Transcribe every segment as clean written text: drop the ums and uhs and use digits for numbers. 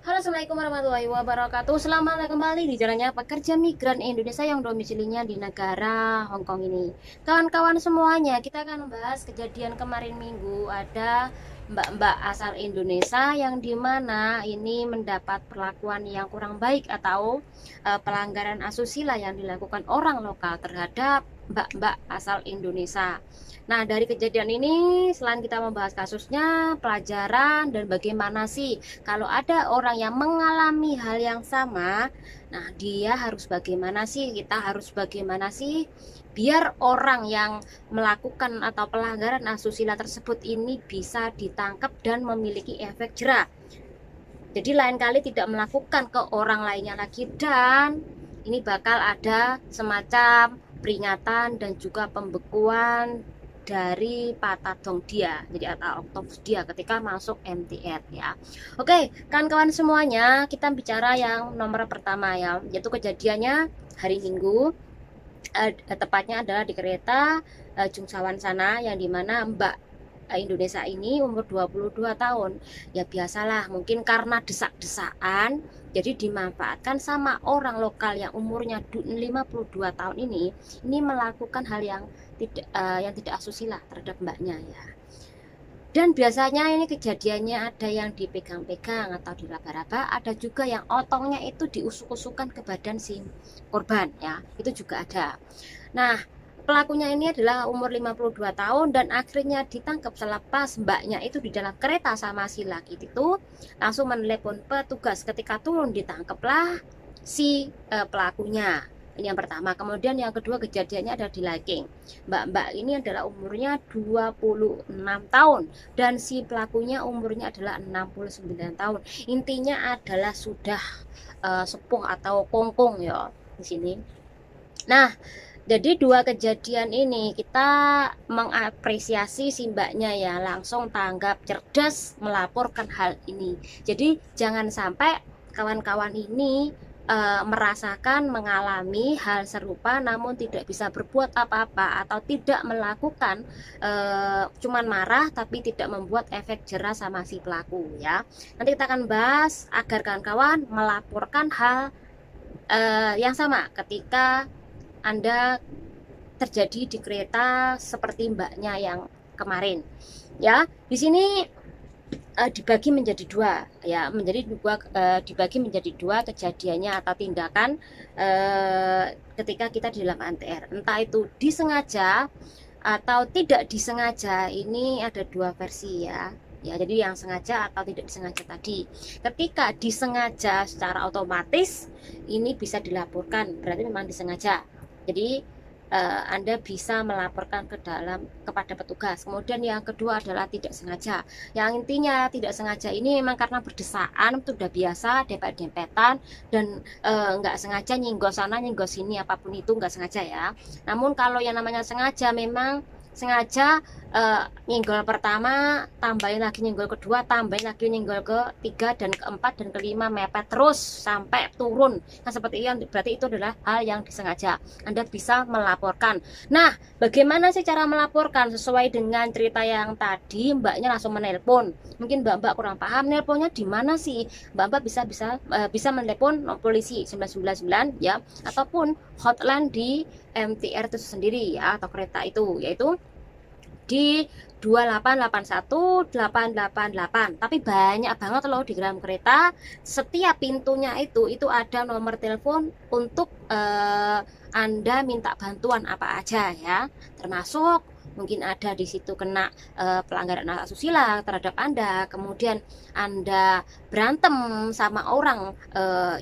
Halo, assalamualaikum warahmatullahi wabarakatuh. Selamat kembali di jalannya pekerja migran Indonesia yang domisilinya di negara Hong Kong ini. Kawan-kawan semuanya, kita akan membahas kejadian kemarin minggu. Ada mbak-mbak asal Indonesia yang dimana ini mendapat perlakuan yang kurang baik atau pelanggaran asusila yang dilakukan orang lokal terhadap mbak-mbak asal Indonesia. Nah, dari kejadian ini, selain kita membahas kasusnya, pelajaran, dan bagaimana sih kalau ada orang yang mengalami hal yang sama, nah dia harus bagaimana sih, kita harus bagaimana sih biar orang yang melakukan atau pelanggaran asusila tersebut ini bisa ditangkap dan memiliki efek jera. Jadi lain kali tidak melakukan ke orang lainnya lagi, dan ini bakal ada semacam peringatan dan juga pembekuan dari patadong dia, jadi atau octopus dia ketika masuk MTR ya. Oke, kawan-kawan semuanya, kita bicara yang nomor pertama ya, yaitu kejadiannya hari Minggu, tepatnya adalah di kereta Jungsawan sana, yang dimana Mbak Indonesia ini umur 22 tahun. Ya biasalah, mungkin karena desak-desakan jadi dimanfaatkan sama orang lokal yang umurnya 52 tahun ini melakukan hal yang tidak asusila terhadap mbaknya ya. Dan biasanya ini kejadiannya ada yang dipegang-pegang atau diraba-raba, ada juga yang otongnya itu diusuk-usukan ke badan si korban ya. Itu juga ada. Nah, pelakunya ini adalah umur 52 tahun dan akhirnya ditangkap selepas mbaknya itu di dalam kereta sama si laki itu langsung menelepon petugas. Ketika turun ditangkaplah si pelakunya. Ini yang pertama. Kemudian yang kedua kejadiannya ada di Laking. Mbak-mbak ini adalah umurnya 26 tahun dan si pelakunya umurnya adalah 69 tahun. Intinya adalah sudah sepuh atau kongkong ya di sini. Nah, jadi dua kejadian ini kita mengapresiasi si mbaknya ya, langsung tanggap cerdas melaporkan hal ini. Jadi jangan sampai kawan-kawan ini merasakan mengalami hal serupa namun tidak bisa berbuat apa-apa atau tidak melakukan, cuman marah tapi tidak membuat efek jera sama si pelaku ya. Nanti kita akan bahas agar kawan-kawan melaporkan hal yang sama ketika Anda terjadi di kereta seperti mbaknya yang kemarin ya. Di sini dibagi menjadi dua ya, dibagi menjadi dua kejadiannya atau tindakan ketika kita di dalam MTR, entah itu disengaja atau tidak disengaja. Ini ada dua versi ya. Ya, jadi yang sengaja atau tidak disengaja tadi. Ketika disengaja secara otomatis ini bisa dilaporkan, berarti memang disengaja. Jadi Anda bisa melaporkan kepada petugas. Kemudian yang kedua adalah tidak sengaja. Yang intinya tidak sengaja ini memang karena berdesakan, itu udah biasa dempet-dempetan dan nggak sengaja nyinggol sana nyinggol sini, apapun itu nggak sengaja ya. Namun kalau yang namanya sengaja, memang sengaja nyenggol pertama, tambahin lagi nyenggol kedua, tambahin lagi nyenggol ketiga dan keempat dan kelima, mepet terus sampai turun. Nah seperti itu berarti itu adalah hal yang disengaja. Anda bisa melaporkan. Nah, bagaimana sih cara melaporkan? Sesuai dengan cerita yang tadi, mbaknya langsung menelpon. Mungkin mbak-mbak kurang paham nelponnya di mana sih. Mbak-mbak bisa menelepon polisi 999 ya, ataupun hotline di MTR itu sendiri ya, atau kereta itu, yaitu di 2881 888. Tapi banyak banget loh di dalam kereta. Setiap pintunya itu ada nomor telepon untuk Anda minta bantuan apa aja ya, termasuk mungkin ada di situ kena pelanggaran asusila terhadap Anda, kemudian Anda berantem sama orang,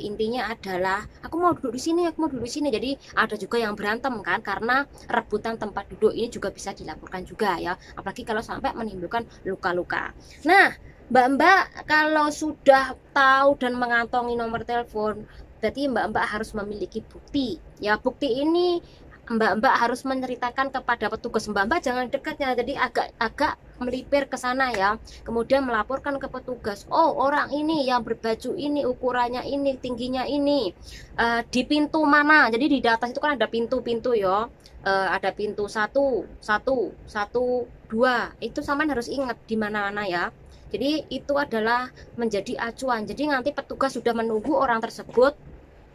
intinya adalah aku mau duduk di sini, aku mau duduk di sini. Jadi ada juga yang berantem kan karena rebutan tempat duduk. Ini juga bisa dilaporkan juga ya, apalagi kalau sampai menimbulkan luka-luka. Nah, mbak-mbak kalau sudah tahu dan mengantongi nomor telepon, berarti mbak-mbak harus memiliki bukti ya. Bukti ini mbak-mbak harus menceritakan kepada petugas. Mbak-mbak jangan dekatnya, jadi agak melipir ke sana ya, kemudian melaporkan ke petugas. Oh, orang ini yang berbaju ini, ukurannya ini, tingginya ini, di pintu mana. Jadi di atas itu kan ada pintu-pintu ya, ada pintu 1, 1, 1, 2. Itu sampean harus ingat di mana-mana ya. Jadi itu adalah menjadi acuan. Jadi nanti petugas sudah menunggu orang tersebut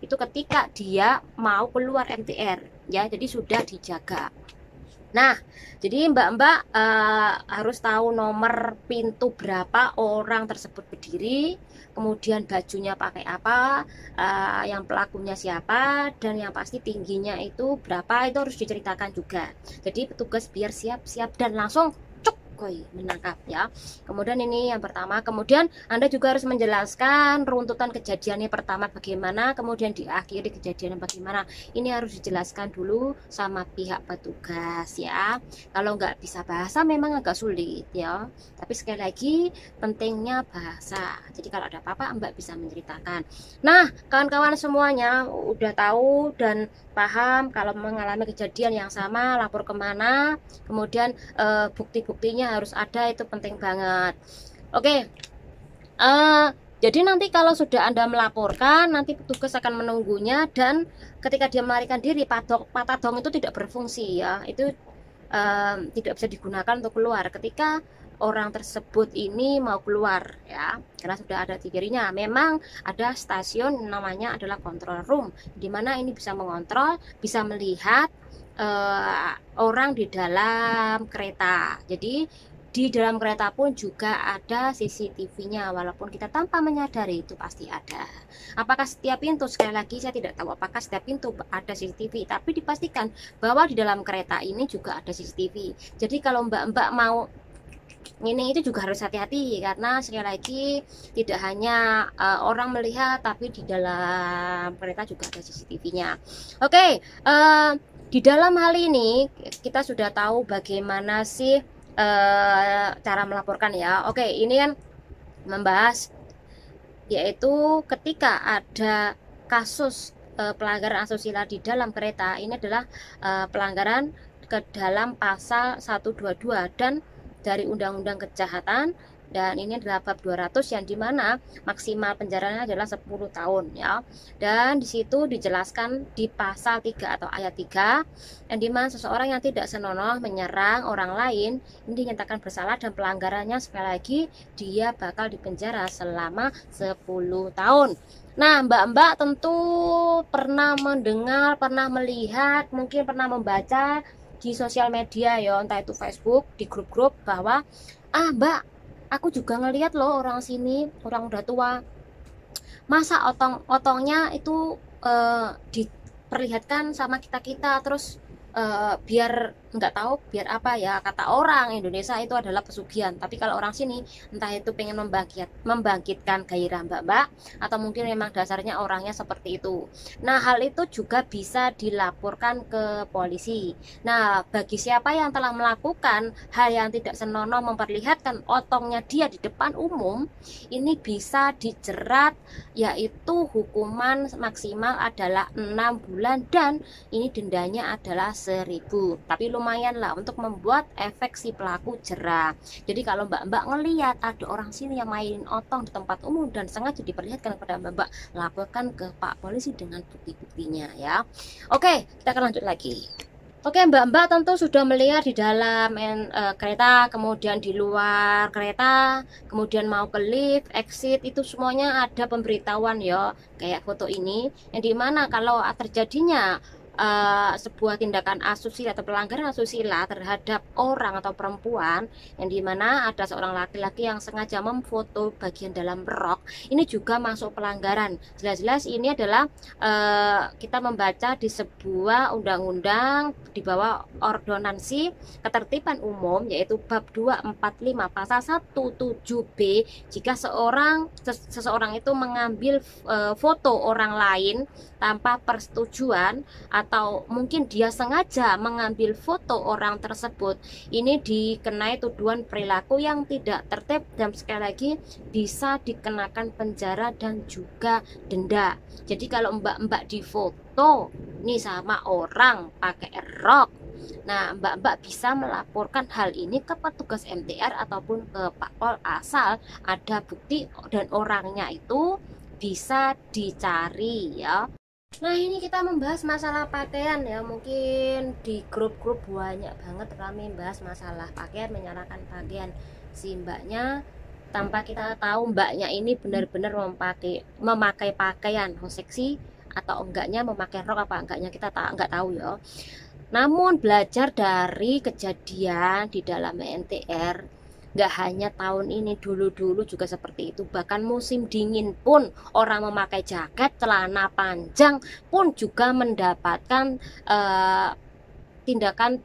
itu ketika dia mau keluar MTR ya, jadi sudah dijaga. Nah, jadi mbak-mbak harus tahu nomor pintu berapa orang tersebut berdiri, kemudian bajunya pakai apa, yang pelakunya siapa, dan yang pasti tingginya itu berapa, itu harus diceritakan juga. Jadi petugas biar siap-siap dan langsung menangkap ya. Kemudian ini yang pertama. Kemudian Anda juga harus menjelaskan runtutan kejadiannya pertama bagaimana, kemudian diakhiri kejadiannya bagaimana. Ini harus dijelaskan dulu sama pihak petugas ya. Kalau nggak bisa bahasa memang agak sulit ya. Tapi sekali lagi pentingnya bahasa. Jadi kalau ada apa-apa Mbak bisa menceritakan. Nah, kawan-kawan semuanya udah tahu dan paham kalau mengalami kejadian yang sama lapor kemana, kemudian bukti-buktinya harus ada, itu penting banget. Oke, jadi nanti kalau sudah Anda melaporkan, nanti petugas akan menunggunya, dan ketika dia melarikan diri, patadong itu tidak berfungsi ya, itu tidak bisa digunakan untuk keluar ketika orang tersebut ini mau keluar ya, karena sudah ada tigerinya. Memang ada stasiun namanya adalah control room, dimana ini bisa mengontrol, bisa melihat orang di dalam kereta. Jadi di dalam kereta pun juga ada CCTV-nya, walaupun kita tanpa menyadari itu pasti ada. Apakah setiap pintu, sekali lagi saya tidak tahu apakah setiap pintu ada CCTV, tapi dipastikan bahwa di dalam kereta ini juga ada CCTV. Jadi kalau mbak-mbak mau ini itu juga harus hati-hati, karena sekali lagi tidak hanya orang melihat, tapi di dalam kereta juga ada CCTV-nya. Oke, di dalam hal ini kita sudah tahu bagaimana sih cara melaporkan ya. Oke, ini kan membahas yaitu ketika ada kasus pelanggaran asusila di dalam kereta. Ini adalah pelanggaran ke dalam pasal 122 dan dari Undang-Undang Kejahatan, dan ini adalah bab 200 yang dimana maksimal penjaranya adalah 10 tahun ya. Dan disitu dijelaskan di pasal 3 atau ayat 3 yang dimana seseorang yang tidak senonoh menyerang orang lain ini dinyatakan bersalah, dan pelanggarannya sekali lagi dia bakal dipenjara selama 10 tahun. Nah, mbak-mbak tentu pernah mendengar, pernah melihat, mungkin pernah membaca di sosial media ya, entah itu Facebook, di grup-grup, bahwa mbak, aku juga ngelihat loh orang sini, orang udah tua, masa otongnya itu diperlihatkan sama kita terus biar nggak tahu biar apa ya, kata orang Indonesia itu adalah pesugihan, tapi kalau orang sini entah itu pengen membangkitkan gairah mbak-mbak, atau mungkin memang dasarnya orangnya seperti itu. Nah, hal itu juga bisa dilaporkan ke polisi. Nah, bagi siapa yang telah melakukan hal yang tidak senonoh memperlihatkan otongnya dia di depan umum, ini bisa dijerat, yaitu hukuman maksimal adalah 6 bulan dan ini dendanya adalah 1.000. Tapi lumayan lah untuk membuat efek si pelaku jerah. Jadi kalau mbak-mbak ngelihat ada orang sini yang mainin otong di tempat umum dan sengaja diperlihatkan kepada mbak-mbak, laporkan ke Pak Polisi dengan bukti-buktinya ya. Oke, kita akan lanjut lagi. Oke, mbak-mbak tentu sudah melihat di dalam kereta, kemudian di luar kereta, kemudian mau ke lift, exit, itu semuanya ada pemberitahuan ya, kayak foto ini, yang dimana kalau terjadinya sebuah tindakan asusila atau pelanggaran asusila terhadap orang atau perempuan, yang dimana ada seorang laki-laki yang sengaja memfoto bagian dalam rok, ini juga masuk pelanggaran. Jelas-jelas ini adalah kita membaca di sebuah undang-undang di bawah ordonansi ketertiban umum, yaitu bab 245 pasal 17B. Jika seseorang itu mengambil foto orang lain tanpa persetujuan, atau mungkin dia sengaja mengambil foto orang tersebut, ini dikenai tuduhan perilaku yang tidak tertib, dan sekali lagi bisa dikenakan penjara dan juga denda. Jadi kalau mbak-mbak difoto nih sama orang pakai rok, nah mbak-mbak bisa melaporkan hal ini ke petugas MTR ataupun ke Pak Pol, asal ada bukti dan orangnya itu bisa dicari ya. Nah, ini kita membahas masalah pakaian ya. Mungkin di grup-grup banyak banget kami membahas masalah pakaian, menyalahkan pakaian si mbaknya tanpa kita tahu mbaknya ini benar-benar memakai pakaian seksi atau enggaknya, memakai rok apa enggaknya, kita enggak tahu ya. Namun belajar dari kejadian di dalam NTR, nggak hanya tahun ini, dulu-dulu juga seperti itu. Bahkan musim dingin pun orang memakai jaket, celana panjang pun juga mendapatkan tindakan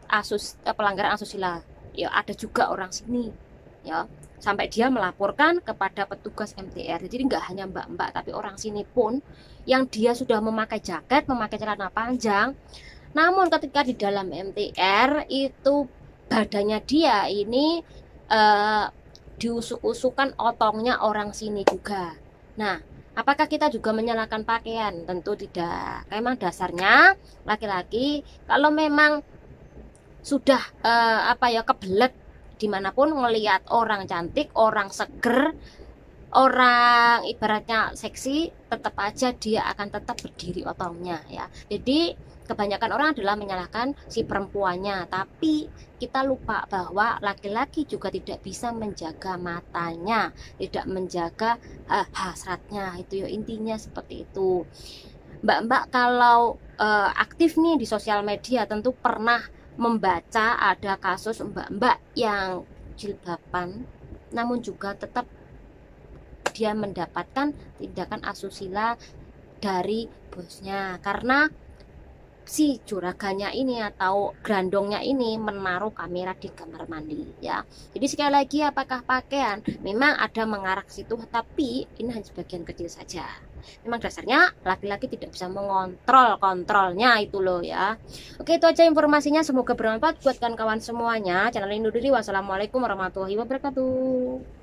pelanggaran asusila. Ya ada juga orang sini ya, sampai dia melaporkan kepada petugas MTR. Jadi nggak hanya mbak-mbak, tapi orang sini pun yang dia sudah memakai jaket, memakai celana panjang, namun ketika di dalam MTR itu badannya dia ini diusuk-usukan otongnya orang sini juga. Nah, apakah kita juga menyalahkan pakaian? Tentu tidak. Memang dasarnya laki-laki kalau memang sudah kebelet dimanapun ngelihat orang cantik, orang seger, orang ibaratnya seksi, tetap aja dia akan tetap berdiri otongnya ya. Jadi kebanyakan orang adalah menyalahkan si perempuannya, tapi kita lupa bahwa laki-laki juga tidak bisa menjaga matanya, tidak menjaga hasratnya, itu ya intinya seperti itu. Mbak-mbak kalau aktif nih di sosial media tentu pernah membaca ada kasus mbak-mbak yang jilbaban namun juga tetap dia mendapatkan tindakan asusila dari bosnya karena si juraganya ini atau grandongnya ini menaruh kamera di kamar mandi ya. Jadi sekali lagi, apakah pakaian memang ada mengarah ke situ, tapi ini hanya sebagian kecil saja. Memang dasarnya laki-laki tidak bisa mengontrol kontrolnya itu loh ya. Oke, itu aja informasinya, semoga bermanfaat buat kawan-kawan semuanya. Channel Indodiri. Wassalamualaikum warahmatullahi wabarakatuh.